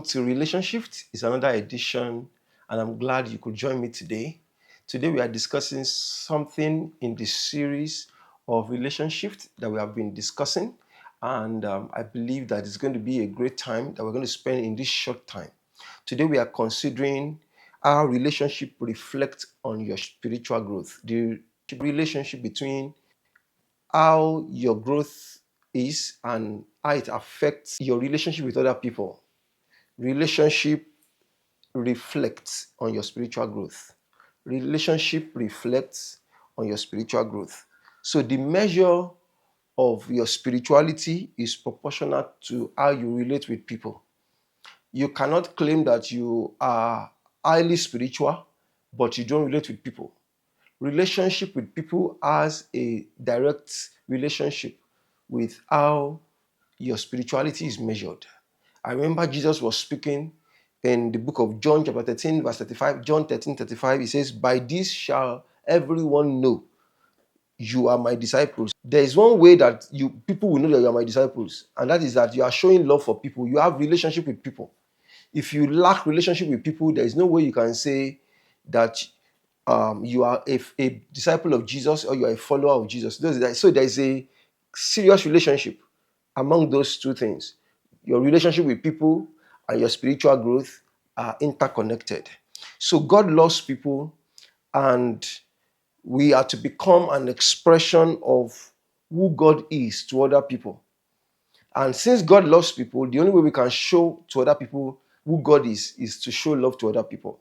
to RelationShift. It's another edition, and I'm glad you could join me today. Today, we are discussing something in the series of RelationShift that we have been discussing, and I believe that it's going to be a great time that we're going to spend in this short time. Today, we are considering how relationship reflects on your spiritual growth, the relationship between how your growth is and how it affects your relationship with other people. Relationship reflects on your spiritual growth. Relationship reflects on your spiritual growth. So the measure of your spirituality is proportional to how you relate with people. You cannot claim that you are highly spiritual, but you don't relate with people. Relationship with people has a direct relationship with how your spirituality is measured. I remember Jesus was speaking in the book of John, chapter 13, verse 35. John 13:35, he says, "By this shall everyone know you are my disciples." There is one way that people will know that you are my disciples, and that is that you are showing love for people. You have relationship with people. If you lack relationship with people, there is no way you can say that you are a disciple of Jesus or you are a follower of Jesus. So there is a serious relationship among those two things. Your relationship with people and your spiritual growth are interconnected. So God loves people, and we are to become an expression of who God is to other people. And since God loves people, the only way we can show to other people who God is to show love to other people.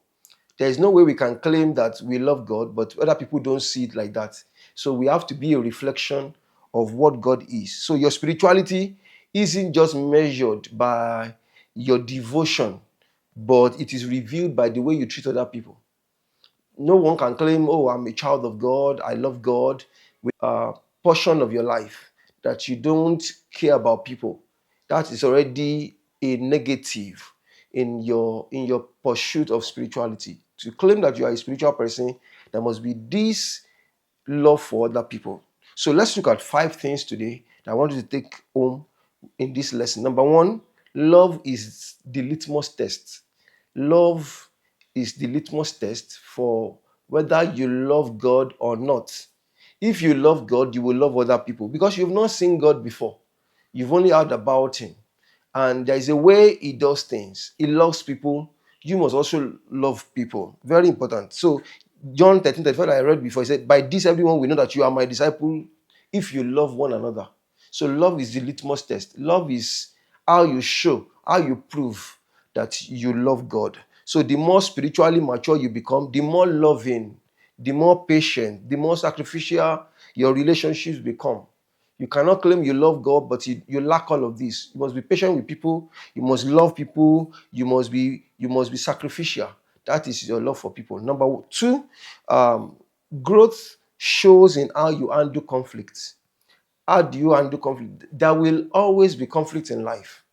There is no way we can claim that we love God, but other people don't see it like that. So we have to be a reflection of what God is. So your spirituality isn't just measured by your devotion, but it is revealed by the way you treat other people. No one can claim, "Oh, I'm a child of God, I love God," with a portion of your life that you don't care about people. That is already a negative in your pursuit of spirituality. To claim that you are a spiritual person, there must be this love for other people. So let's look at 5 things today that I want you to take home in this lesson. Number one, love is the litmus test. Love is the litmus test for whether you love God or not. If you love God, you will love other people because you've not seen God before. You've only heard about Him. And there is a way He does things. He loves people. You must also love people. Very important. So, John 13:35 that I read before, he said, "By this everyone will know that you are my disciple if you love one another." So, love is the litmus test. Love is how you show, how you prove that you love God. So, the more spiritually mature you become, the more loving, the more patient, the more sacrificial your relationships become. You cannot claim you love God, but you lack all of this. You must be patient with people. You must love people. You must be sacrificial. That is your love for people. Number two, growth shows in how you handle conflict. How do you handle conflict? There will always be conflict in life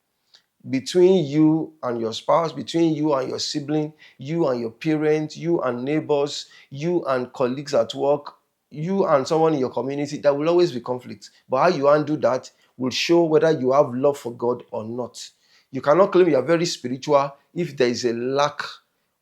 between you and your spouse, between you and your sibling, you and your parents, you and neighbors, you and colleagues at work, you and someone in your community. There will always be conflict. But how you handle that will show whether you have love for God or not. You cannot claim you are very spiritual if there is a lack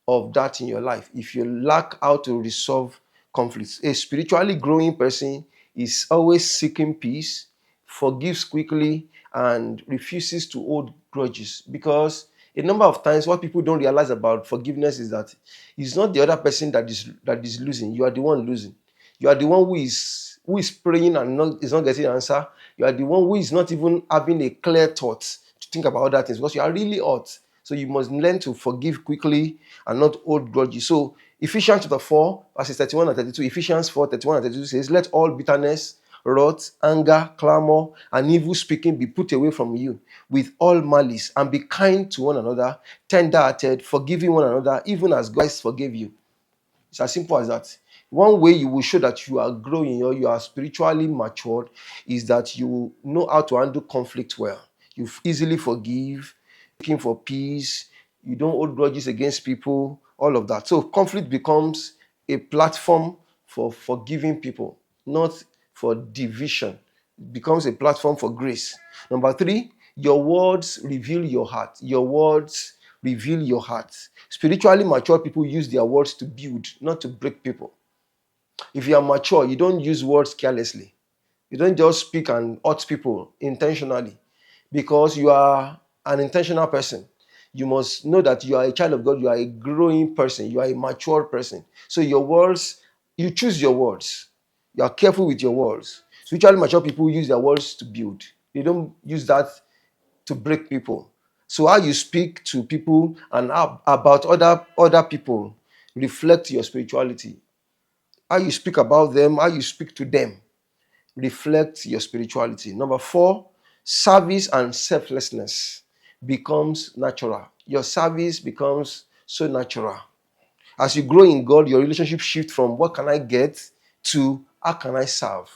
of that in your life. If you lack how to resolve conflicts, a spiritually growing person is always seeking peace, forgives quickly, and refuses to hold grudges. Because a number of times, what people don't realize about forgiveness is that it's not the other person that is losing. You are the one losing. You are the one who is praying and is not getting an answer. You are the one who is not even having a clear thought to think about other things because you are really hurt. So you must learn to forgive quickly and not hold grudges. So Ephesians chapter 4, verses 31 and 32, Ephesians 4, 31 and 32 says, "Let all bitterness, wrath, anger, clamor, and evil speaking be put away from you with all malice, and be kind to one another, tender-hearted, forgiving one another, even as Christ forgave you." It's as simple as that. One way you will show that you are growing or you are spiritually matured is that you know how to handle conflict well. You easily forgive, looking for peace, you don't hold grudges against people, all of that. So conflict becomes a platform for forgiving people, not for division. It becomes a platform for grace. Number three, your words reveal your heart. Your words reveal your heart. Spiritually mature people use their words to build, not to break people. If you are mature, you don't use words carelessly. You don't just speak and hurt people intentionally because you are an intentional person. You must know that you are a child of God, you are a growing person, you are a mature person. So your words, you choose your words. You are careful with your words. Spiritually mature people use their words to build. They don't use that to break people. So how you speak to people and about other people reflect your spirituality. How you speak about them, how you speak to them reflects your spirituality. Number 4, service and selflessness becomes natural. Your service becomes so natural. As you grow in God, your relationship shifts from what can I get to how can I serve.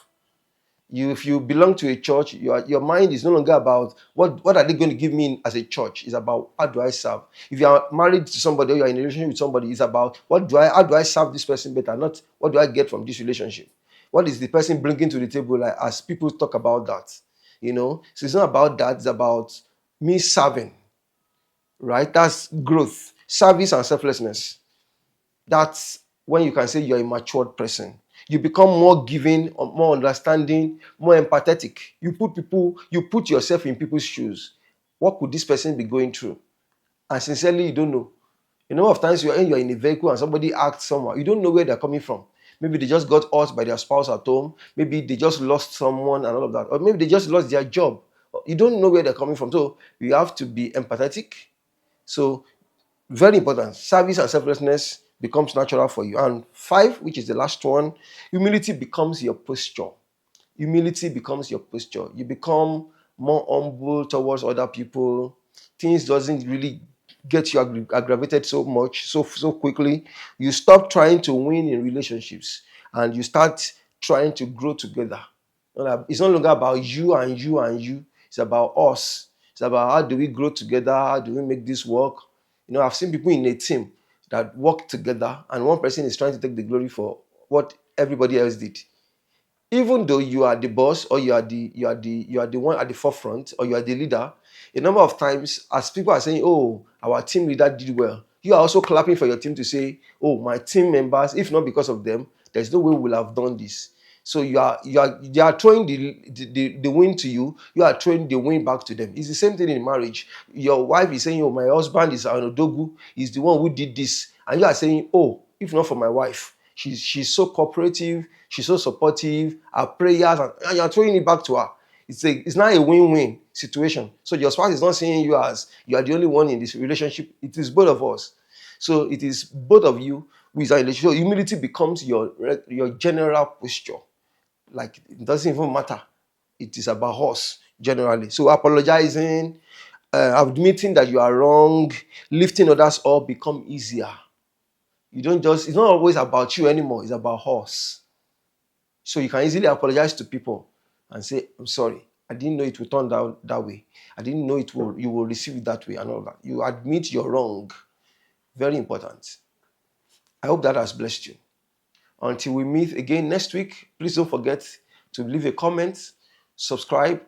If you belong to a church, your mind is no longer about what are they going to give me as a church. It's about how do I serve. If you are married to somebody or you are in a relationship with somebody, it's about how do I serve this person better, not what do I get from this relationship. What is the person bringing to the table, like, as people talk about that? So it's not about that, it's about me serving, right? That's growth, service and selflessness. That's when you can say you're a matured person. You become more giving, more understanding, more empathetic. You put yourself in people's shoes. What could this person be going through? And sincerely, you don't know. A number of times you're in a vehicle and somebody acts somewhere, you don't know where they're coming from. Maybe they just got hurt by their spouse at home. Maybe they just lost someone and all of that. Or maybe they just lost their job. You don't know where they're coming from. So you have to be empathetic. So very important. Service and selflessness becomes natural for you. And 5, which is the last one, humility becomes your posture. Humility becomes your posture. You become more humble towards other people. Things doesn't really get you aggravated so much, so quickly. You stop trying to win in relationships and you start trying to grow together. It's no longer about you and you and you. It's about us. It's about how do we grow together? How do we make this work? I've seen people in a team that work together and one person is trying to take the glory for what everybody else did. Even though you are the boss or you are the one at the forefront or you are the leader, a number of times as people are saying, oh, our team leader did well, you are also clapping for your team to say, oh, my team members, if not because of them, there's no way we'll have done this. So they are throwing the win to you, you are throwing the win back to them. It's the same thing in marriage. Your wife is saying, oh, my husband is an odogu, he's the one who did this, and you are saying, oh, if not for my wife, she's so cooperative, she's so supportive, her prayers, and you're throwing it back to her. It's not a win-win situation. So your spouse is not seeing you as you are the only one in this relationship. It is both of us. So it is both of you who is a relationship. So humility becomes your general posture. Like, it doesn't even matter. It is about us generally. So apologizing, admitting that you are wrong, lifting others up become easier. It's not always about you anymore, it's about us. So you can easily apologize to people and say, I'm sorry, I didn't know it would turn out that way. I didn't know you will receive it that way and all that. You admit you're wrong. Very important. I hope that has blessed you. Until we meet again next week, please don't forget to leave a comment, subscribe,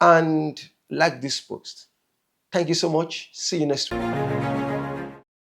and like this post. Thank you so much. See you next week.